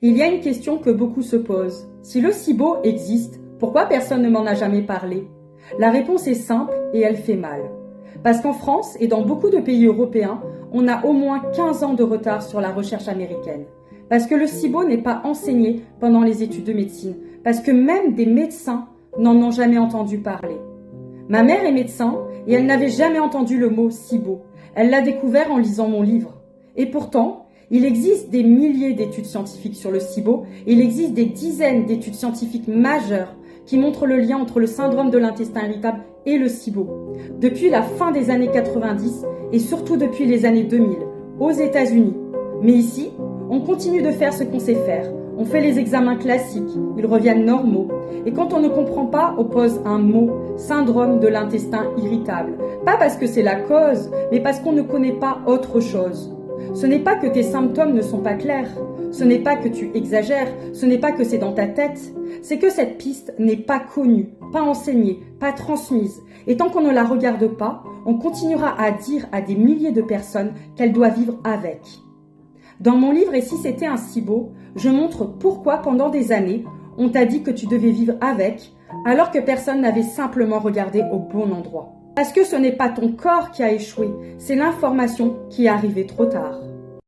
Il y a une question que beaucoup se posent. Si le SIBO existe, pourquoi personne ne m'en a jamais parlé? La réponse est simple et elle fait mal. Parce qu'en France et dans beaucoup de pays européens, on a au moins 15 ans de retard sur la recherche américaine. Parce que le SIBO n'est pas enseigné pendant les études de médecine. Parce que même des médecins n'en ont jamais entendu parler. Ma mère est médecin et elle n'avait jamais entendu le mot SIBO. Elle l'a découvert en lisant mon livre. Et pourtant, il existe des milliers d'études scientifiques sur le SIBO et il existe des dizaines d'études scientifiques majeures qui montrent le lien entre le syndrome de l'intestin irritable et le SIBO. Depuis la fin des années 90 et surtout depuis les années 2000, aux États-Unis. Mais ici, on continue de faire ce qu'on sait faire. On fait les examens classiques, ils reviennent normaux. Et quand on ne comprend pas, on pose un mot, syndrome de l'intestin irritable. Pas parce que c'est la cause, mais parce qu'on ne connaît pas autre chose. Ce n'est pas que tes symptômes ne sont pas clairs, ce n'est pas que tu exagères, ce n'est pas que c'est dans ta tête, c'est que cette piste n'est pas connue, pas enseignée, pas transmise. Et tant qu'on ne la regarde pas, on continuera à dire à des milliers de personnes qu'elle doit vivre avec. Dans mon livre « Et si c'était un SIBO », je montre pourquoi pendant des années, on t'a dit que tu devais vivre avec, alors que personne n'avait simplement regardé au bon endroit. Parce que ce n'est pas ton corps qui a échoué, c'est l'information qui est arrivée trop tard.